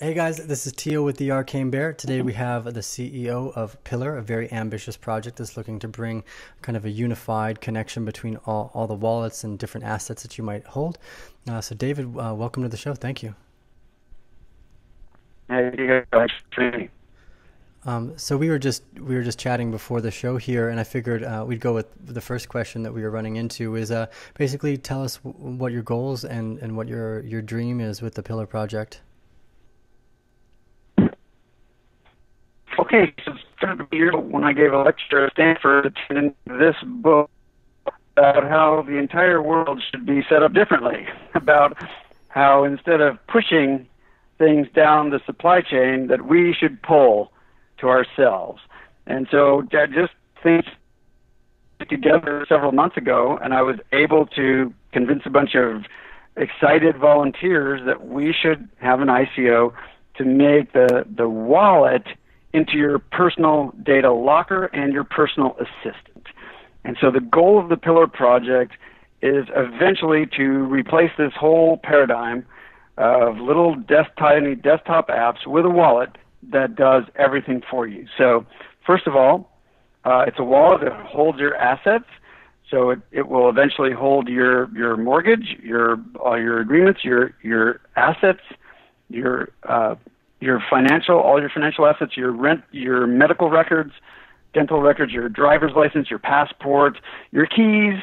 Hey guys, this is Tijo with the Arcane Bear. Today we have the CEO of Pillar, a very ambitious project that's looking to bring kind of a unified connection between all the wallets and different assets that you might hold. So David, welcome to the show. Thank you. Hey, so we were just chatting before the show here, and I figured we'd go with the first question that we were running into is basically tell us what your goals and what your dream is with the Pillar project. Okay, so it started a year ago when I gave a lecture at Stanford in this book about how the entire world should be set up differently, about how instead of pushing things down the supply chain, that we should pull to ourselves. And so that just things together several months ago, and I was able to convince a bunch of excited volunteers that we should have an ICO to make the wallet into your personal data locker and your personal assistant. And so the goal of the Pillar project is eventually to replace this whole paradigm of little tiny desktop apps with a wallet that does everything for you. So first of all, it's a wallet that holds your assets. So it will eventually hold your mortgage, all your agreements, your assets, all your financial assets, your rent, your medical records, dental records, your driver's license, your passport, your keys,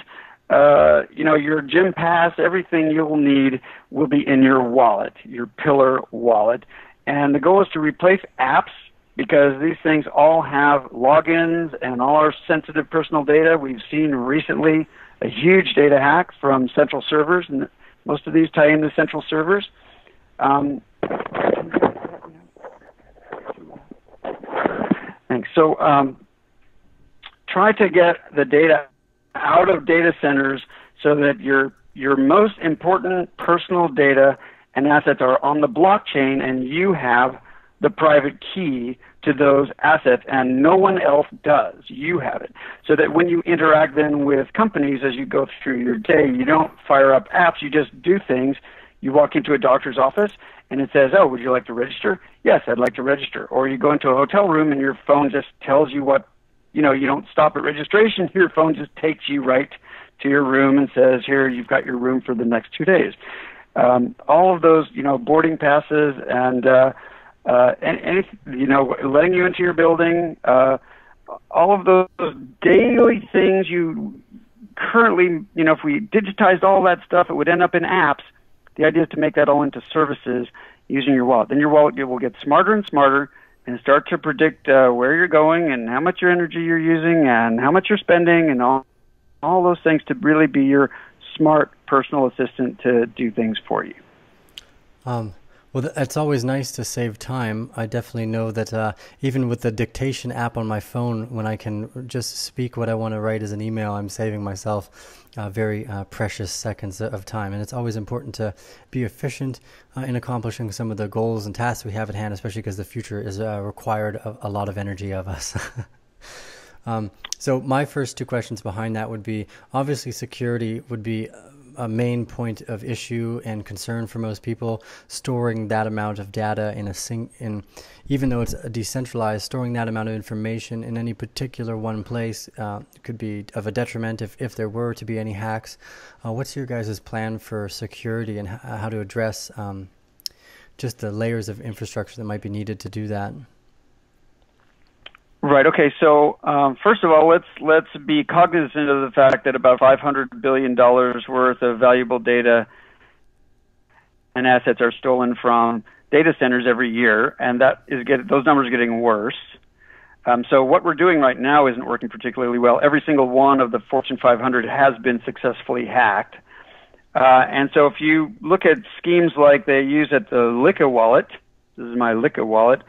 your gym pass, everything you'll need will be in your wallet, your Pillar wallet. And the goal is to replace apps because these things all have logins and all our sensitive personal data. We've seen recently a huge data hack from central servers, and most of these tie into central servers. Thanks. So try to get the data out of data centers so that your most important personal data and assets are on the blockchain, and you have the private key to those assets, and no one else does. You have it. So that when you interact then with companies as you go through your day, you don't fire up apps, you just do things. You walk into a doctor's office, and it says, oh, would you like to register? Yes, I'd like to register. Or you go into a hotel room, and your phone just tells you what, you don't stop at registration. Your phone just takes you right to your room and says, here, you've got your room for the next 2 days. All of those, boarding passes and letting you into your building, all of those daily things you currently, if we digitized all that stuff, it would end up in apps. The idea is to make that all into services using your wallet. Then your wallet will get smarter and smarter and start to predict where you're going and how much your energy you're using and how much you're spending and all those things to really be your smart personal assistant to do things for you. Well, it's always nice to save time. I definitely know that even with the dictation app on my phone, when I can just speak what I want to write as an email, I'm saving myself very precious seconds of time. And it's always important to be efficient in accomplishing some of the goals and tasks we have at hand, especially because the future is required a lot of energy of us. So my first two questions behind that would be, obviously security would be a main point of issue and concern for most people. Storing that amount of data even though it's decentralized, storing that amount of information in any particular one place could be of a detriment if there were to be any hacks. What's your guys' plan for security and how to address just the layers of infrastructure that might be needed to do that? Right. Okay. So first of all, let's be cognizant of the fact that about $500 billion worth of valuable data and assets are stolen from data centers every year, and those numbers are getting worse. So what we're doing right now isn't working particularly well. Every single one of the Fortune 500 has been successfully hacked. And so if you look at schemes like they use at the Lika wallet, this is my Lika wallet.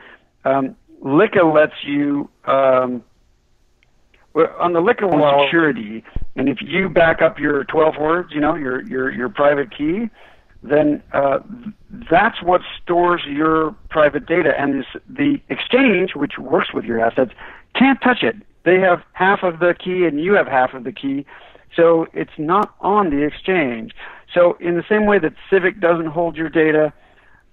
Lika lets you, on the Lika wallet security, and if you back up your 12 words, your private key, then that's what stores your private data. And the exchange, which works with your assets, can't touch it. They have half of the key and you have half of the key, so it's not on the exchange. So in the same way that Civic doesn't hold your data,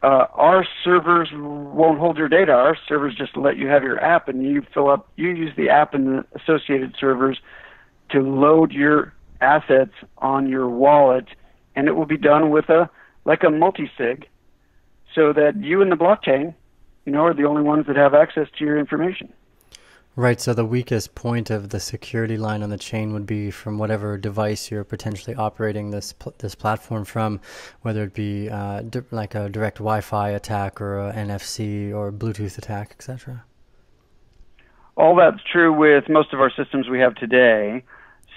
our servers won't hold your data. Our servers just let you have your app, and you use the app and the associated servers to load your assets on your wallet, and it will be done with a multi-sig, so that you and the blockchain, are the only ones that have access to your information. Right, so the weakest point of the security line on the chain would be from whatever device you're potentially operating this platform from, whether it be like a direct Wi-Fi attack or a NFC or Bluetooth attack, etc. All that's true with most of our systems we have today.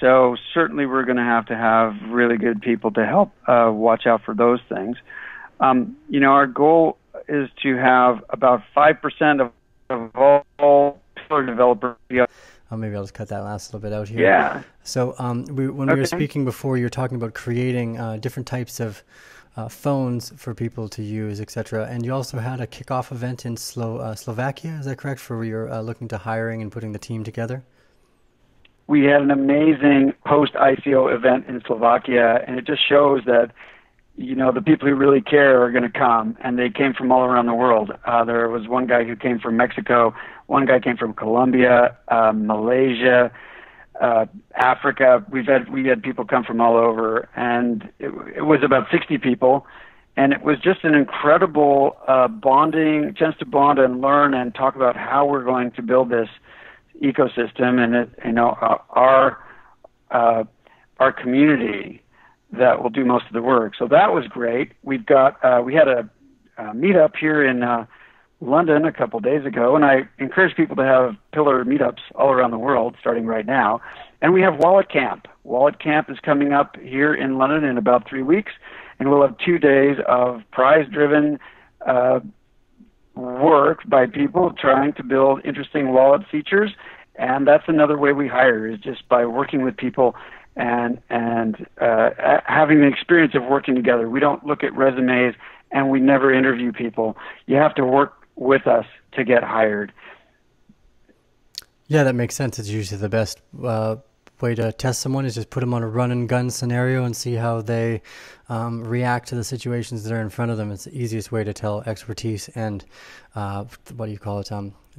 So certainly we're going to have really good people to help watch out for those things. Our goal is to have about 5% of all Pillar developers. Maybe I'll just cut that last little bit out here. Yeah. So when we were speaking before, you were talking about creating different types of phones for people to use, etc. And you also had a kickoff event in Slovakia. Is that correct? For you're looking to hiring and putting the team together. We had an amazing post-ICO event in Slovakia, and it just shows that, the people who really care are going to come, and they came from all around the world. There was one guy who came from Mexico, one guy came from Colombia, Malaysia, Africa. We had people come from all over, and it was about 60 people, and it was just an incredible chance to bond and learn and talk about how we're going to build this ecosystem, and our community that will do most of the work. So that was great. We had a meetup here in London a couple days ago, and I encourage people to have Pillar meetups all around the world, starting right now. And we have Wallet Camp. Wallet Camp is coming up here in London in about 3 weeks, and we'll have 2 days of prize-driven work by people trying to build interesting wallet features. And that's another way we hire, is just by working with people and having the experience of working together. We don't look at resumes, and we never interview people. You have to work with us to get hired. Yeah, that makes sense. It's usually the best way to test someone is just put them on a run and gun scenario and see how they react to the situations that are in front of them. It's the easiest way to tell expertise and the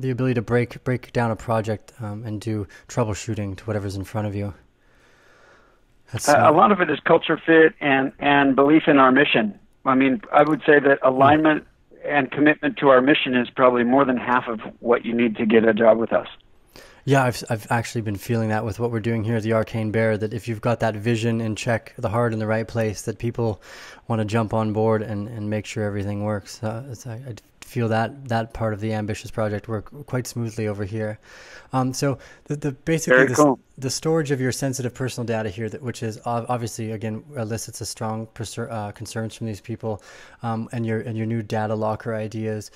ability to break down a project and do troubleshooting to whatever's in front of you. A lot of it is culture fit and belief in our mission. I mean, I would say that alignment and commitment to our mission is probably more than half of what you need to get a job with us. Yeah, I've actually been feeling that with what we're doing here at the Arcane Bear, that if you've got that vision and check the heart in the right place, that people want to jump on board and make sure everything works. I feel that part of the ambitious project work quite smoothly over here. So basically the storage of your sensitive personal data here, which is obviously, again, elicits a strong concerns from these people, and your new data locker ideas.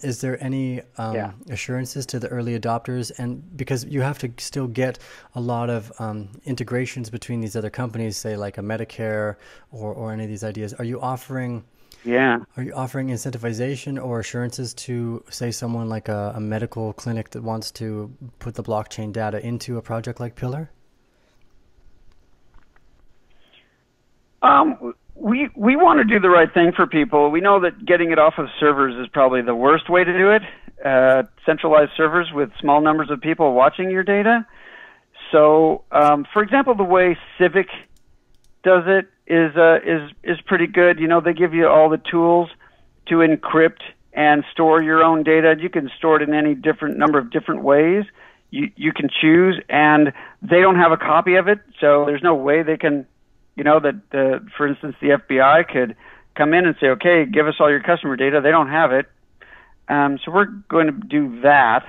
Is there any assurances to the early adopters? And because you have to still get a lot of integrations between these other companies, say like a Medicare or any of these ideas, are you offering incentivization or assurances to, say, someone like a medical clinic that wants to put the blockchain data into a project like Pillar? We want to do the right thing for people. We know that getting it off of servers is probably the worst way to do it. Centralized servers with small numbers of people watching your data. So, for example, the way Civic does it is pretty good. They give you all the tools to encrypt and store your own data. You can store it in any number of different ways you can choose, and they don't have a copy of it, so there's no way they can, for instance, the FBI could come in and say, okay, give us all your customer data. They don't have it. So we're going to do that,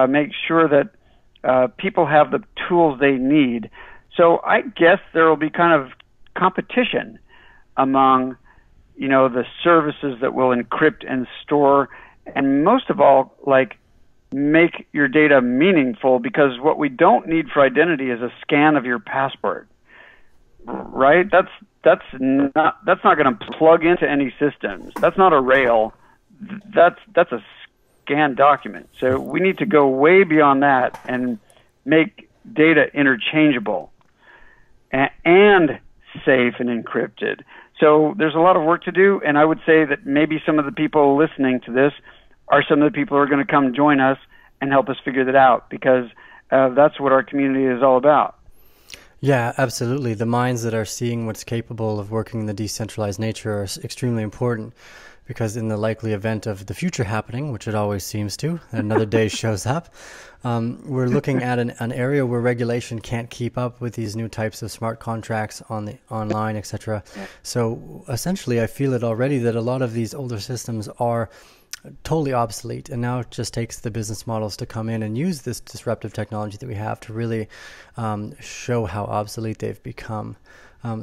make sure that people have the tools they need. So I guess there will be kind of competition among, the services that will encrypt and store, and most of all, make your data meaningful, because what we don't need for identity is a scan of your passport, right? That's not going to plug into any systems. That's not a rail. That's a scanned document. So we need to go way beyond that and make data interchangeable and safe and encrypted. So there's a lot of work to do, and I would say that maybe some of the people listening to this are some of the people who are going to come join us and help us figure that out, because that's what our community is all about. Yeah, absolutely. The minds that are seeing what's capable of working in the decentralized nature are extremely important, because in the likely event of the future happening, which it always seems to, another day shows up, we're looking at an area where regulation can't keep up with these new types of smart contracts on the online, etc. So essentially, I feel it already that a lot of these older systems are totally obsolete, and now it just takes the business models to come in and use this disruptive technology that we have to really show how obsolete they've become.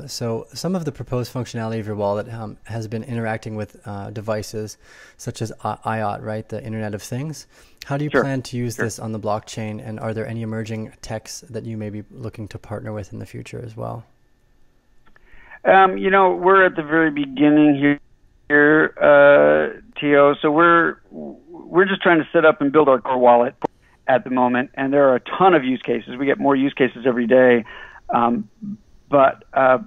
So some of the proposed functionality of your wallet has been interacting with devices such as IoT, right, the Internet of Things. How do you plan to use this on the blockchain, and are there any emerging techs that you may be looking to partner with in the future as well? We're at the very beginning here, Tijo. So we're just trying to set up and build our core wallet at the moment, and there are a ton of use cases. We get more use cases every day, but I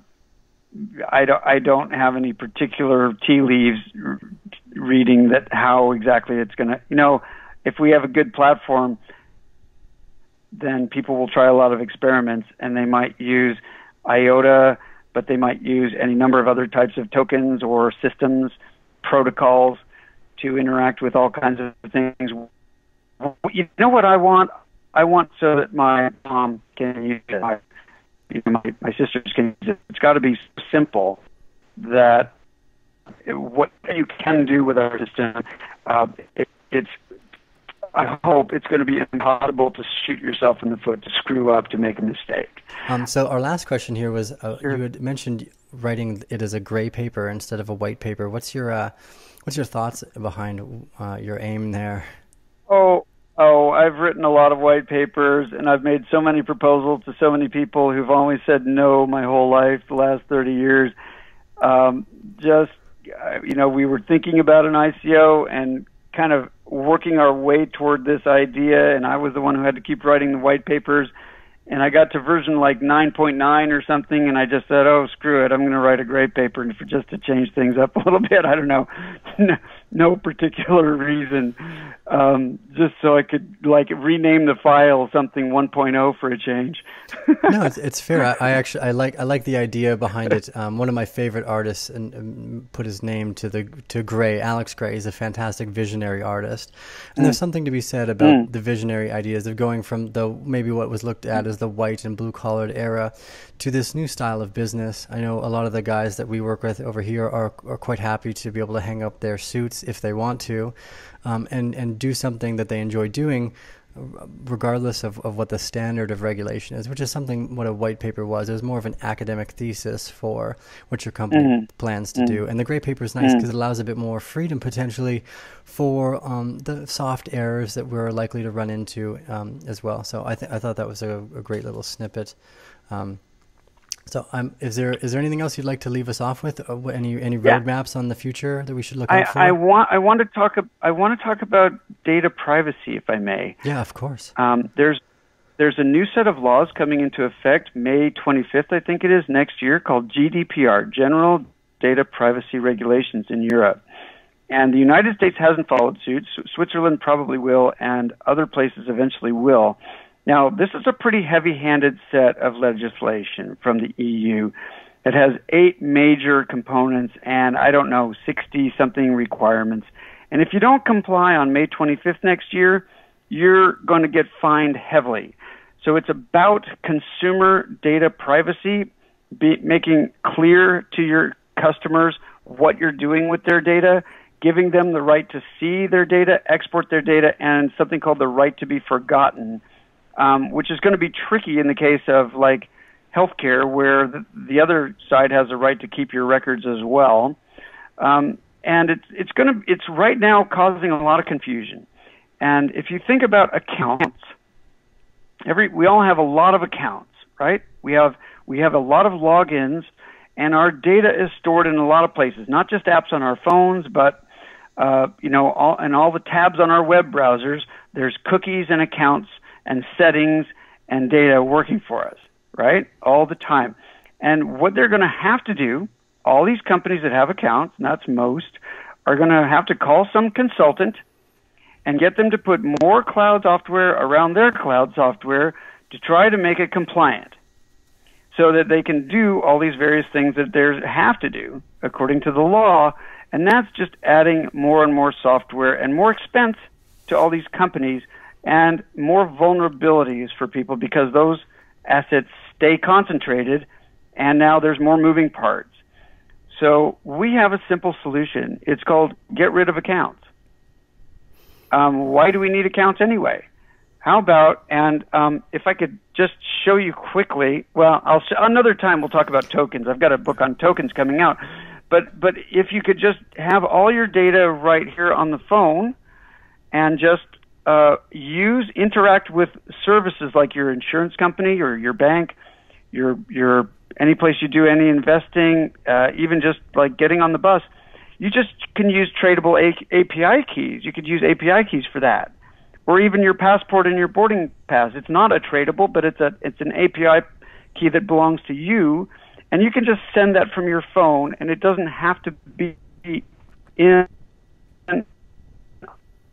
don't have any particular tea leaves reading that how exactly it's going to. If we have a good platform, then people will try a lot of experiments, and they might use IOTA, but they might use any number of other types of tokens or systems, protocols to interact with all kinds of things. You know what I want? I want so that my mom can use it. My sisters can use it. It's got to be so simple that what you can do with our system, I hope it's going to be impossible to shoot yourself in the foot, to screw up, to make a mistake. So our last question here was, you had mentioned writing it as a gray paper instead of a white paper. What's your thoughts behind your aim there? Oh, I've written a lot of white papers, and I've made so many proposals to so many people who've always said no my whole life, the last 30 years. We were thinking about an ICO and kind of working our way toward this idea, and I was the one who had to keep writing the white papers, and I got to version like 9.9 or something, and I just said, oh, screw it, I'm going to write a gray paper, and just to change things up a little bit. I don't know, no particular reason, just so I could rename the file something 1.0 for a change. No, it's fair. I like the idea behind it. One of my favorite artists and put his name to Gray. Alex Gray is a fantastic visionary artist, and there's something to be said about the visionary ideas of going from maybe what was looked at as the white and blue collared era to this new style of business. I know a lot of the guys that we work with over here are quite happy to be able to hang up their suits if they want to, and do something that they enjoy doing, regardless of what the standard of regulation is, which is what a white paper was. It was more of an academic thesis for what your company plans to do. And the gray paper is nice because it allows a bit more freedom potentially for the soft errors that we're likely to run into as well. So I thought that was a great little snippet. So is there anything else you'd like to leave us off with? Any roadmaps on the future that we should look out for? I want to talk about data privacy, if I may. Yeah, of course. There's a new set of laws coming into effect May 25th, I think it is, next year, called GDPR, General Data Privacy Regulations in Europe. And the United States hasn't followed suit. Switzerland probably will, and other places eventually will. Now, this is a pretty heavy-handed set of legislation from the EU. It has 8 major components and, 60-something requirements. And if you don't comply on May 25th next year, you're going to get fined heavily. So it's about consumer data privacy, making clear to your customers what you're doing with their data, giving them the right to see their data, export their data, and something called the right to be forgotten, which is going to be tricky in the case of like healthcare, where the other side has a right to keep your records as well. And it's right now causing a lot of confusion. And if you think about accounts, we all have a lot of accounts, right? We have a lot of logins, and our data is stored in a lot of places, not just apps on our phones, but all the tabs on our web browsers. There's cookies and accounts and settings and data working for us, right? All the time. And what they're going to have to do, all these companies that have accounts, and that's most, are going to have to call some consultant and get them to put more cloud software around their cloud software to try to make it compliant so that they can do all these various things that they have to do according to the law. And that's just adding more and more software and more expense to all these companies and more vulnerabilities for people because those assets stay concentrated and now there's more moving parts. So we have a simple solution. It's called get rid of accounts. Why do we need accounts anyway? How about, and if I could just show you quickly, well, another time we'll talk about tokens. I've got a book on tokens coming out. But if you could just have all your data right here on the phone and just interact with services like your insurance company or your bank, your any place you do any investing, even just like getting on the bus, you just can use tradable API keys. You could use API keys for that. Or even your passport and your boarding pass. It's not a tradable, but it's an API key that belongs to you, and you can just send that from your phone, and it doesn't have to be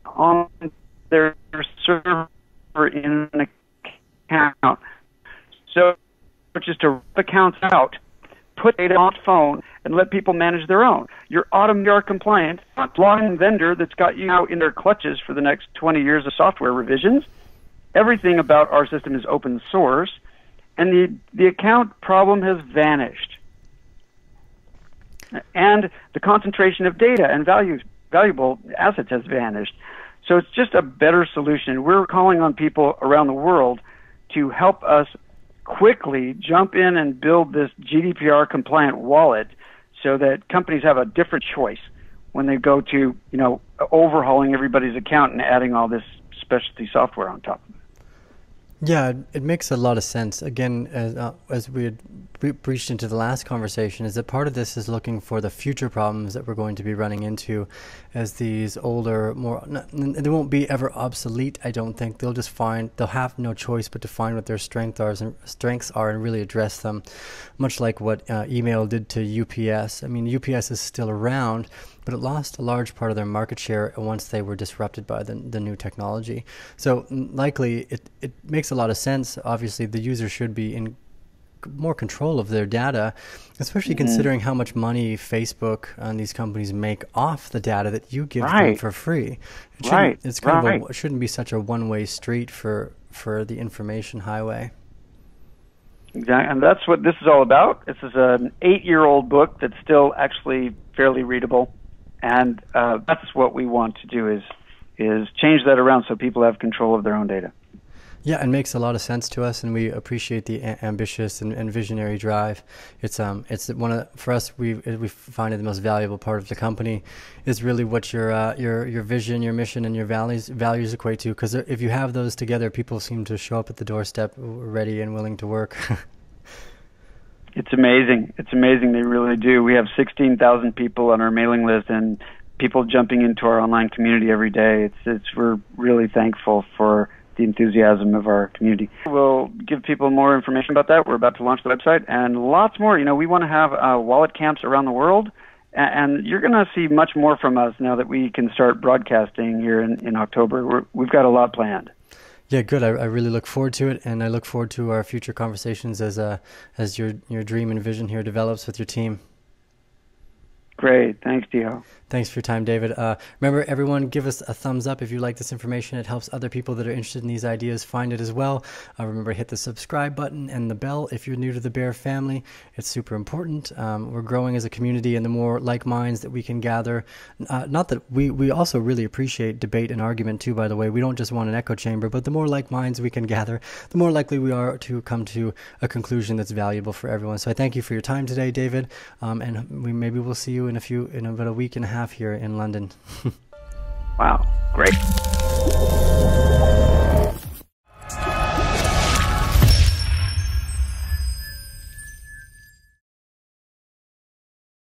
on their server in an account. So just to rip accounts out, put data on the phone, and let people manage their own. You're AutoMR compliant, not blind vendor that's got you now in their clutches for the next 20 years of software revisions. Everything about our system is open source, and the account problem has vanished. And the concentration of data and valuable assets has vanished. So it's just a better solution. We're calling on people around the world to help us quickly jump in and build this GDPR compliant wallet so that companies have a different choice when they go to, overhauling everybody's account and adding all this specialty software on top of it. Yeah, it makes a lot of sense. Again, as we had breached into the last conversation, is that part of this is looking for the future problems that we're going to be running into as these older, they won't be ever obsolete, I don't think. They'll have no choice but to find what their strengths are and really address them, much like what email did to UPS. I mean, UPS is still around, but it lost a large part of their market share once they were disrupted by the new technology. So likely it makes a lot of sense. Obviously, the user should be in more control of their data, especially considering how much money Facebook and these companies make off the data that you give them for free. It shouldn't be such a one-way street for the information highway. Exactly, and that's what this is all about. This is an 8-year-old book that's still actually fairly readable. And that's what we want to do is change that around so people have control of their own data. Yeah, it makes a lot of sense to us, and we appreciate the ambitious and visionary drive. It's for us, we find it the most valuable part of the company is really what your vision, your mission, and your values equate to. Because if you have those together, people seem to show up at the doorstep ready and willing to work. It's amazing. It's amazing. They really do. We have 16,000 people on our mailing list and people jumping into our online community every day. We're really thankful for the enthusiasm of our community. We'll give people more information about that. We're about to launch the website and lots more. We want to have wallet camps around the world, and you're going to see much more from us now that we can start broadcasting here in October. We've got a lot planned. Yeah, good. I really look forward to it, and I look forward to our future conversations as your dream and vision here develops with your team. Great. Thanks, Tijo. Thanks for your time, David. Remember, everyone, give us a thumbs up if you like this information. It helps other people that are interested in these ideas find it as well. Remember, hit the subscribe button and the bell if you're new to the Bear family. It's super important. We're growing as a community, and the more like minds that we can gather. Not that we also really appreciate debate and argument too, by the way. We don't just want an echo chamber, but the more like minds we can gather, the more likely we are to come to a conclusion that's valuable for everyone. So I thank you for your time today, David. And maybe we'll see you in about a week and a half here in London. Wow, great.